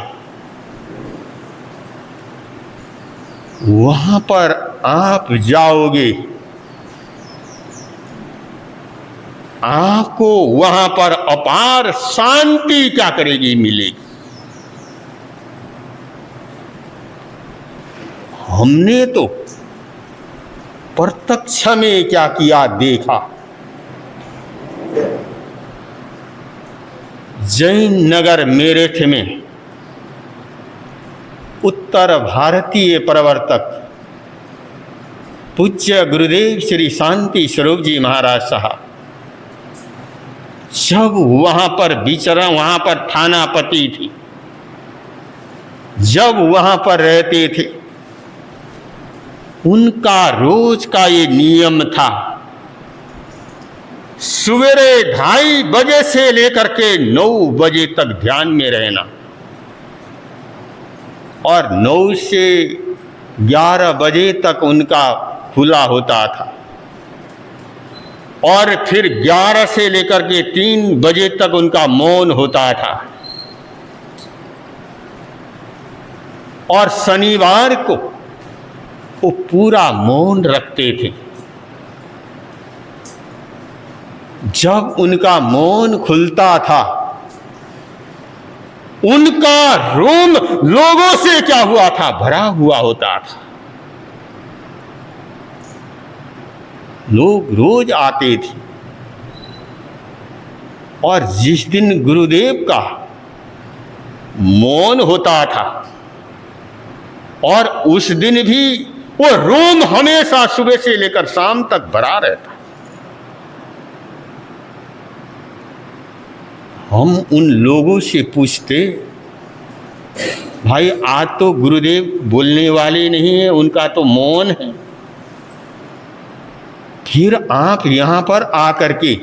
वहां पर आप जाओगे, आपको वहां पर अपार शांति क्या करेगी? मिलेगी। हमने तो प्रत्यक्ष में क्या किया, देखा। जैन नगर मेरठ में उत्तर भारतीय प्रवर्तक पूज्य गुरुदेव श्री शांति स्वरूप जी महाराज साहब जब वहां पर विचरण, वहां पर थानापति थी, जब वहां पर रहते थे, उनका रोज का ये नियम था, सवेरे 2:30 बजे से लेकर के 9 बजे तक ध्यान में रहना और 9 से 11 बजे तक उनका खुला होता था और फिर 11 से लेकर के 3 बजे तक उनका मौन होता था और शनिवार को वो पूरा मौन रखते थे। जब उनका मौन खुलता था, उनका रूम लोगों से क्या हुआ था, भरा हुआ होता था। लोग रोज आते थे और जिस दिन गुरुदेव का मौन होता था और उस दिन भी वो रूम हमेशा सुबह से लेकर शाम तक भरा रहता। हम उन लोगों से पूछते, भाई आज तो गुरुदेव बोलने वाले नहीं है, उनका तो मौन है, फिर आप यहाँ पर आकर के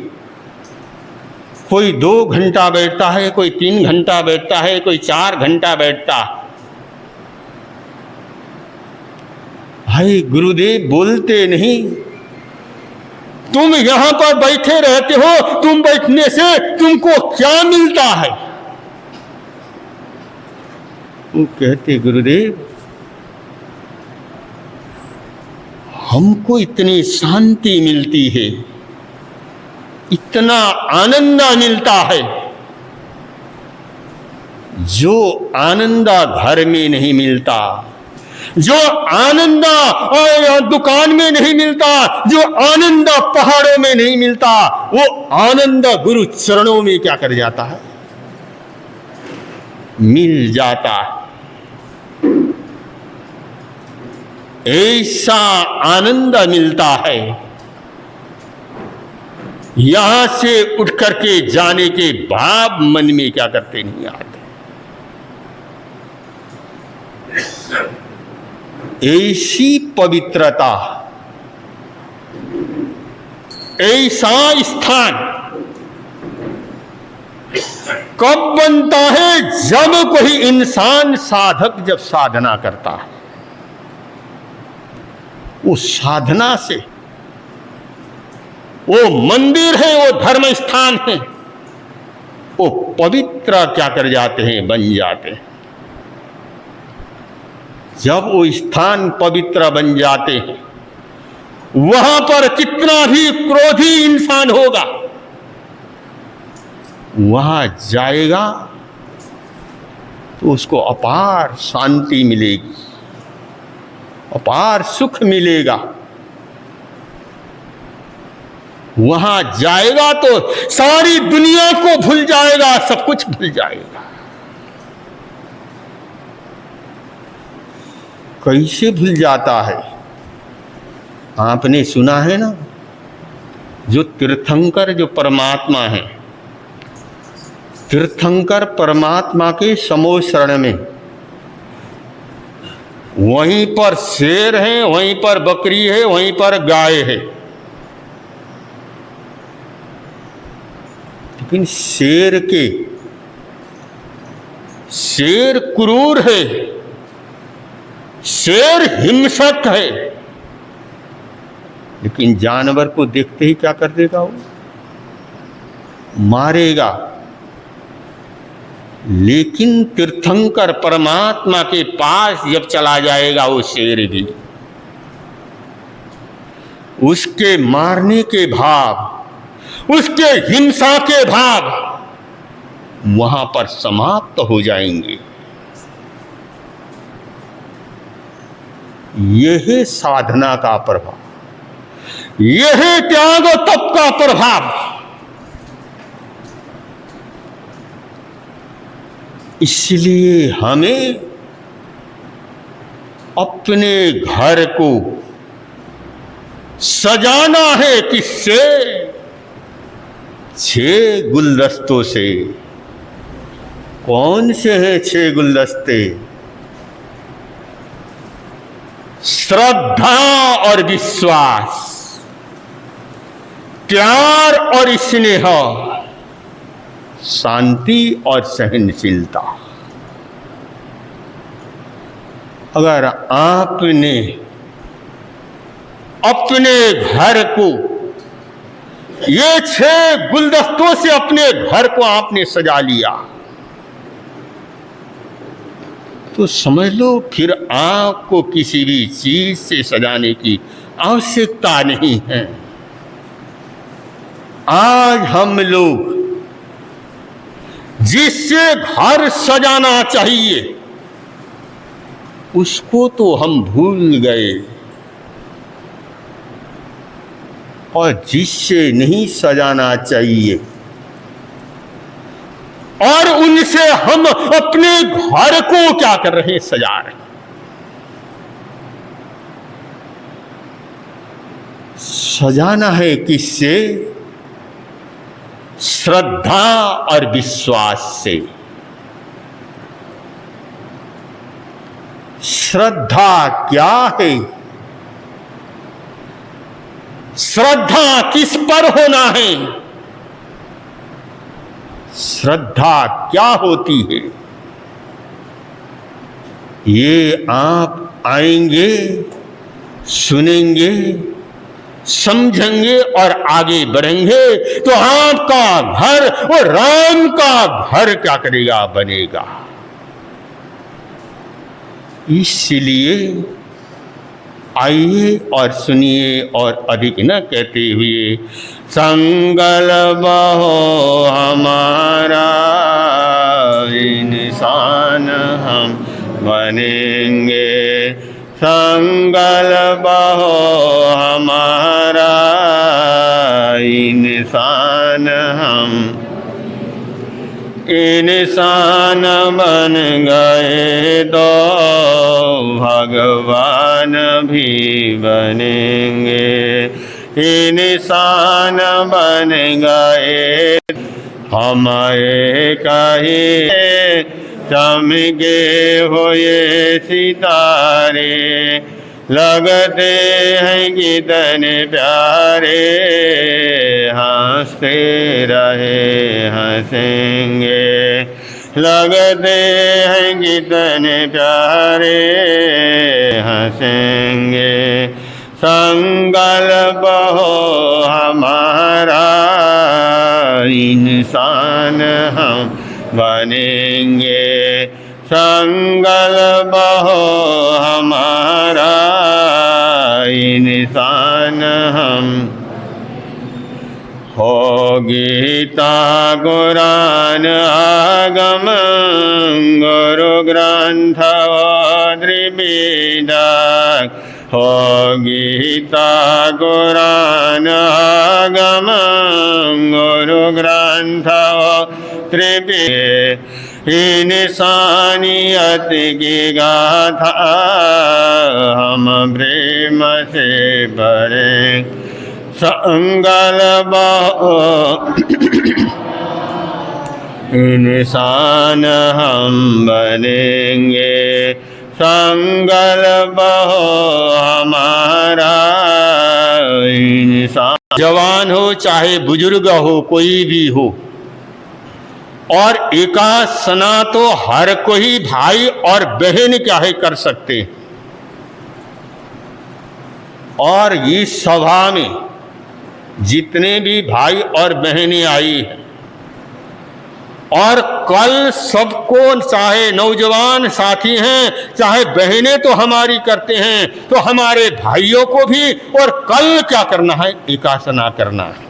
कोई 2 घंटा बैठता है, कोई 3 घंटा बैठता है, कोई 4 घंटा बैठता। भाई गुरुदेव बोलते नहीं, तुम यहां पर बैठे रहते हो, तुम बैठने से तुमको क्या मिलता है? वो कहते, गुरुदेव हमको इतनी शांति मिलती है, इतना आनंद मिलता है, जो आनंद घर में नहीं मिलता, जो आनंद दुकान में नहीं मिलता, जो आनंद पहाड़ों में नहीं मिलता, वो आनंद गुरु चरणों में क्या कर जाता है, मिल जाता है। ऐसा आनंद मिलता है, यहां से उठ करके जाने के भाव मन में क्या करते नहीं आते। ऐसी पवित्रता, ऐसा स्थान कब बनता है? जब कोई इंसान साधक जब साधना करता है, वो साधना से, वो मंदिर है, वो धर्म स्थान है, वो पवित्र क्या कर जाते हैं, बन जाते हैं। जब वो स्थान पवित्र बन जाते हैं, वहां पर कितना भी क्रोधी इंसान होगा, वहां जाएगा तो उसको अपार शांति मिलेगी, अपार सुख मिलेगा। वहां जाएगा तो सारी दुनिया को भूल जाएगा, सब कुछ भूल जाएगा। कैसे भूल जाता है? आपने सुना है ना, जो तीर्थंकर, जो परमात्मा है, तीर्थंकर परमात्मा के समो शरण में, वहीं पर शेर है, वहीं पर बकरी है, वहीं पर गाय है, लेकिन शेर क्रूर है, शेर हिंसक है, लेकिन जानवर को देखते ही क्या कर देगा, वो मारेगा। लेकिन तीर्थंकर परमात्मा के पास जब चला जाएगा वो शेर भी, उसके मारने के भाव, उसके हिंसा के भाव वहां पर समाप्त हो जाएंगे। यह साधना का प्रभाव, यह त्याग तप का प्रभाव। इसलिए हमें अपने घर को सजाना है, किससे? 6 गुलदस्तों से। कौन से हैं 6 गुलदस्ते? श्रद्धा और विश्वास, प्यार और स्नेह, शांति और सहनशीलता। अगर आपने अपने घर को ये 6 गुलदस्तों से अपने घर को आपने सजा लिया तो समझ लो फिर आपको किसी भी चीज से सजाने की आवश्यकता नहीं है। आज हम लोग जिससे घर सजाना चाहिए उसको तो हम भूल गए, और जिससे नहीं सजाना चाहिए और उनसे हम अपने घर को क्या कर रहे हैं? सजा रहे हैं। सजाना है किससे? श्रद्धा और विश्वास से। श्रद्धा क्या है? श्रद्धा किस पर होना है? श्रद्धा क्या होती है? ये आप आएंगे, सुनेंगे, समझेंगे और आगे बढ़ेंगे तो आपका घर वो राम का घर क्या करेगा? बनेगा। इसलिए आइए और सुनिए और अधिक न कहते हुए संकल्प हो हमारा इंसान हम बनेंगे। संकल्प हो हमारा इंसान हम इंसान बन गए तो भगवान भी बनेंगे। इंसान बन गए हम एक ही चमके हुए सितारे, लगते हैं कितने प्यारे, हंसते रहे हंसेंगे। लगते हैं कितने प्यारे, हंसेंगे। संकल्प हो हमारा इंसान हम बनेंगे। संकल्प हो हमारा इंसान हम हो। गीता कुरान आगम गुरु ग्रंथ त्रिविधा हो। गीता कुरान आगम गुरु ग्रंथ त्रिविधा, इंसानियत की गाथा हम प्रेम से भरे। संकल्प इंसान हम बनेंगे। संकल्प हो हमारा इंसान। जवान हो चाहे बुजुर्ग हो, कोई भी हो, और एकासना तो हर कोई भाई और बहन क्या है कर सकते। और इस सभा में जितने भी भाई और बहनें आई हैं, और कल सबको, चाहे नौजवान साथी हैं चाहे बहनें तो हमारी करते हैं, तो हमारे भाइयों को भी और कल क्या करना है? एकासना करना है।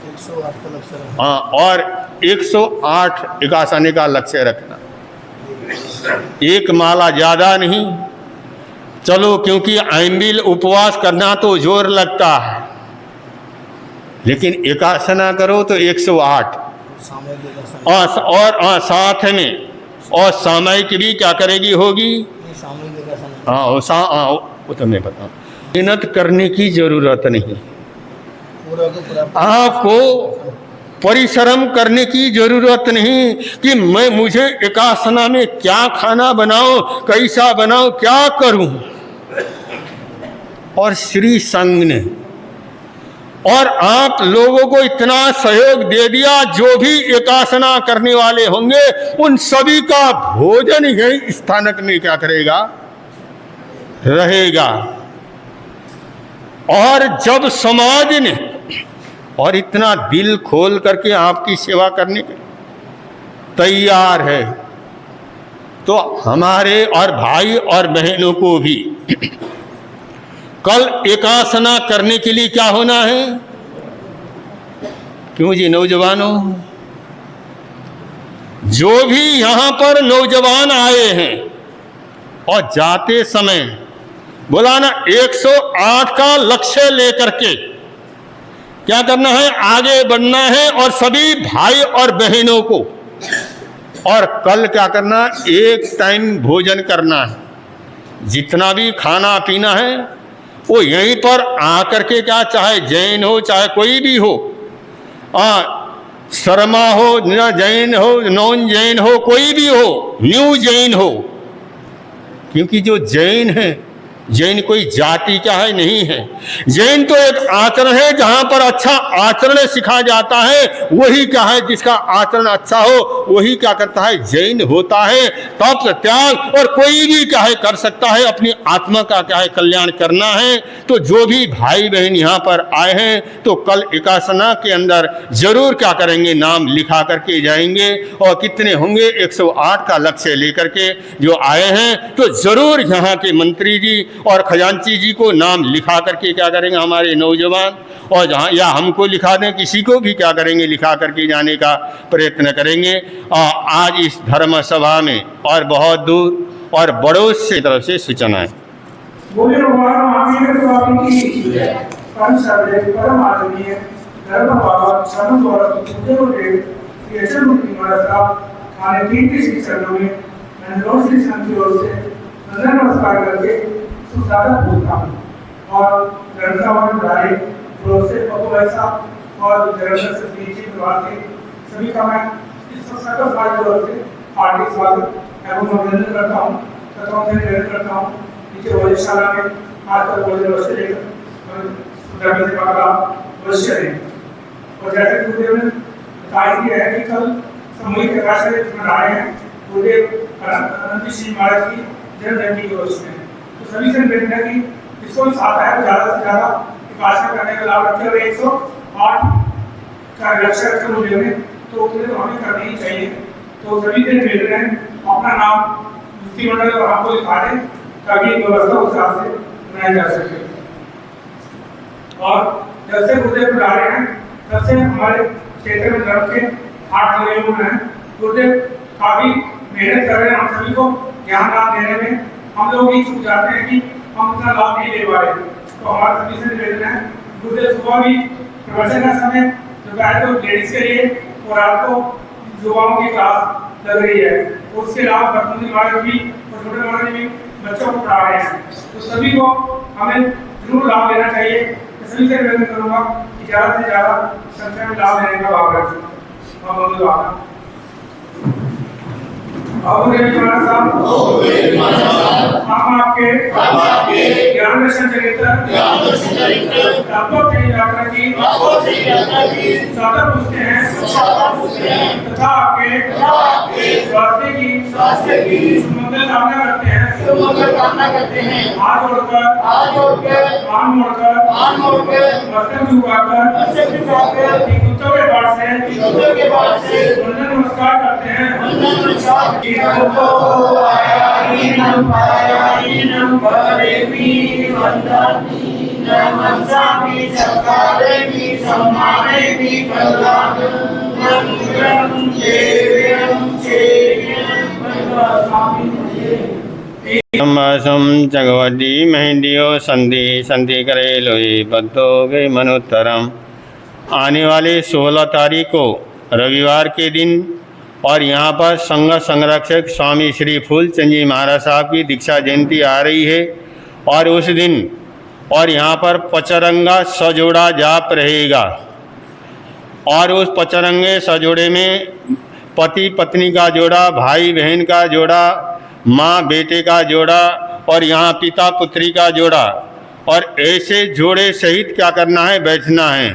108 का लक्ष्य रखना। हाँ, और 108 एकासने का लक्ष्य रखना। एक माला ज़्यादा नहीं, चलो, क्योंकि आइंबिल उपवास करना तो जोर लगता है, लेकिन एकासना करो तो 108। और साथ में और सामयिक भी क्या करेगी? होगी। हाँ, वो तो मैं बताऊँ। मेहनत करने की जरूरत नहीं। आपको परिश्रम करने की जरूरत नहीं कि मुझे एकासना में क्या खाना बनाऊं, कैसा बनाऊं, क्या करूं। और श्री संघ ने और आप लोगों को इतना सहयोग दे दिया, जो भी एकासना करने वाले होंगे उन सभी का भोजन यही स्थानक में क्या करेगा, रहेगा। और जब समाज ने और इतना दिल खोल करके आपकी सेवा करने के तैयार है, तो हमारे और भाई और बहनों को भी कल एकासना करने के लिए क्या होना है? क्यों जी नौजवानों, जो भी यहां पर नौजवान आए हैं और जाते समय बोला ना 108 का लक्ष्य लेकर के क्या करना है, आगे बढ़ना है और सभी भाई और बहनों को, और कल क्या करना, एक टाइम भोजन करना है। जितना भी खाना पीना है वो यहीं पर आकर के क्या, चाहे जैन हो चाहे कोई भी हो, शर्मा हो न जैन हो नॉन जैन हो कोई भी हो, न्यू जैन हो, क्योंकि जो जैन है, जैन कोई जाति क्या है, नहीं है। जैन तो एक आचरण है, जहां पर अच्छा आचरण सिखाया जाता है, वही क्या है, जिसका आचरण अच्छा हो वही क्या करता है, जैन होता है। तप त्याग और कोई भी क्या है कर सकता है, अपनी आत्मा का क्या है कल्याण करना है। तो जो भी भाई बहन यहाँ पर आए हैं तो कल एकासना के अंदर जरूर क्या करेंगे, नाम लिखा करके जाएंगे। और कितने होंगे, 108 का लक्ष्य लेकर के जो आए हैं, तो जरूर यहाँ के मंत्री जी और खजांची जी को नाम लिखा करके क्या करेंगे हमारे नौजवान, और जहाँ या हमको लिखा दें, किसी को भी क्या करेंगे लिखा करके जाने का प्रयत्न करेंगे। आज इस धर्म सभा में और बहुत दूर और बड़ों से तरफ से सूचना है। बोले भगवान महावीर स्वामी की परम सर्वे परम आदरणीय धर्म बाबा शरण द्वारा गुरुदेव केशव मुनि महाराज साहब हमारे 3 के श्री चरणों में मैं रोज श्री संत की ओर से वंदन नमस्कार करके सुस्वागत बोलता हूँ। और ग्रंथावन राय से पप्पू भाई साहब और जगन्नाथ श्री जी परिवार के सभी का मैं इस सकल समाज की ओर से हार्दिक स्वागत एवं अभिनंदन करता हूँ तथा उन्हें प्रेरित करता हूँ नीचे भोजनशाला में आज तक भोजन अवश्य लेकर से पकड़ा अवश्य है। और जैसे गुरुदेव ने बताया दिया है कि कल सामूहिक प्रकाश में आए हैं गुरुदेव अनंत श्री महाराज की जन्म जयंती के वर्ष में, तो सभी से निवेदन है कि जिसको भी साथ आया ज़्यादा से ज़्यादा प्रकाशना करने का लाभ रखते हुए 108 का लक्ष्य रखते हुए में, तो उतने तो हमें करनी ही चाहिए। तो सभी से निवेदन है अपना नाम मुफ्ती मंडल और आपको लिखा दें ताकि व्यवस्था उस हिसाब से बनाई जा सके। और जब से गुरुदेव बुला रहे हैं तब से हमारे क्षेत्र में धर्म के 8 लोग हैं। गुरुदेव काफी मेहनत कर रहे हैं, हम सभी को ज्ञान लाभ देने में हम लोग ही चूक जाते हैं कि हम उतना लाभ नहीं ले पा रहे। तो हमारा सभी से निवेदन है, गुरुदेव सुबह भी प्रवचन का समय दोपहर को लेडीज के लिए और रात को युवाओं की क्लास लग रही है। उसके अलावा बर्तनी महाराज भी और छोटे महाराज भी बच्चों को पढ़ा रहे हैं। तो सभी को हमें जरूर लाभ लेना चाहिए। मैं सभी से निवेदन करूंगा कि ज़्यादा से ज़्यादा संख्या में लाभ लेने का भाव रखें। हम आपके ज्ञान दर्शन चरित्र सादा पूछते हैं तथा आपके स्वास्थ्य की मंगल कामना करते हैं। हाथ जोड़कर कान मोड़कर मस्तक झुकाकर कुत्तों के पास से वंदन नमस्कार करते हैं। जगवती मेहंदियो संधि संधि करे लोई बद्धो गे मनोत्तरम। आने वाले 16 तारीख को रविवार के दिन और यहाँ पर संघ संरक्षक स्वामी श्री फूलचंद जी महाराज साहब की दीक्षा जयंती आ रही है। और उस दिन और यहाँ पर पचरंगा सजोड़ा जाप रहेगा। और उस पचरंगे सजोड़े में पति पत्नी का जोड़ा, भाई बहन का जोड़ा, माँ बेटे का जोड़ा और यहाँ पिता पुत्री का जोड़ा, और ऐसे जोड़े सहित क्या करना है, बैठना है।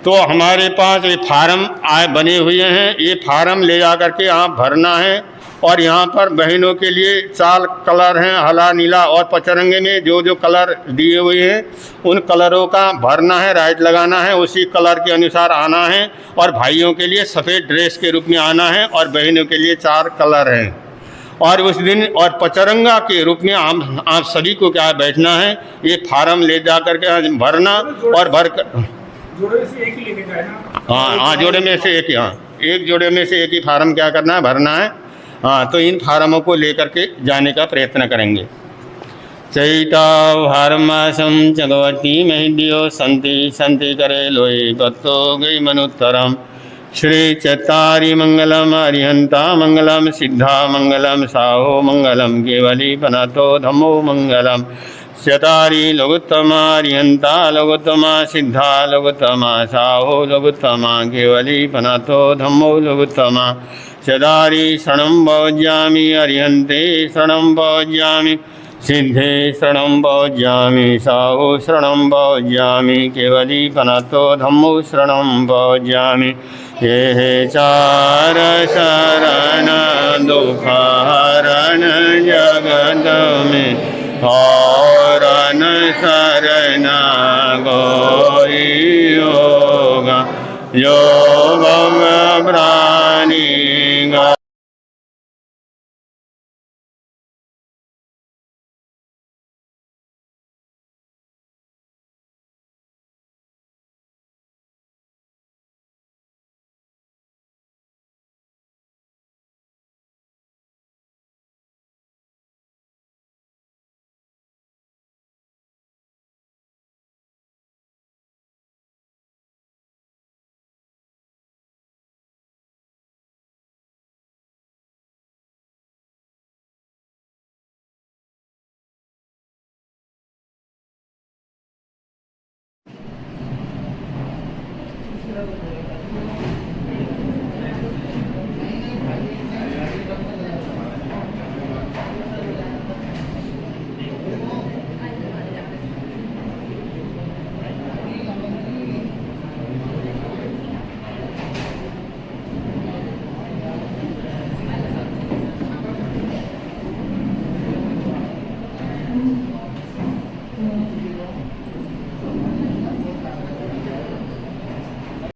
तो हमारे पास ये फार्म बने हुए हैं, ये फार्म ले जा कर के यहाँ भरना है। और यहाँ पर बहनों के लिए 4 कलर हैं, हरा नीला और पचरंगे में जो जो कलर दिए हुए हैं उन कलरों का भरना है, राइट लगाना है, उसी कलर के अनुसार आना है। और भाइयों के लिए सफ़ेद ड्रेस के रूप में आना है और बहनों के लिए 4 कलर हैं। और उस दिन और पचरंगा के रूप में आप सभी को क्या बैठना है, ये फार्म ले जा कर के भरना और भर कर जोड़े से एक ही लेके जाए ना। हाँ, जोड़े में से एक, एक जोड़े में से एक ही फार्म क्या करना है, भरना है। हाँ, तो इन फार्मों को लेकर के जाने का प्रयत्न करेंगे। चैता फार्मासम चगवती महिद्यो संति संति करे लोई भक्तो गई मनुत्तरम। श्री चतारी मंगलम अरिहंता मंगलम सिद्धा मंगलम साहो मंगलम केवली पनातो धम्मो मंगलम। चतारी लघुत्तमा अरिहंता लघुत्तमा सिद्धा लघुत्तमा साहो लघुत्तमा केवली पनातो धम्मो लघुत्तमा। चदारी शरणं भोज्यामि अरिहन्ते शरणं भोज्यामि सिद्धे शरणं भोज्यामि साहो शरणं भोज्यामि केवली पनातो धम्मो शरणं भोज्यामि। ये 4 शरण दुःखहरण जगत में और न शरण कोई होगा। जो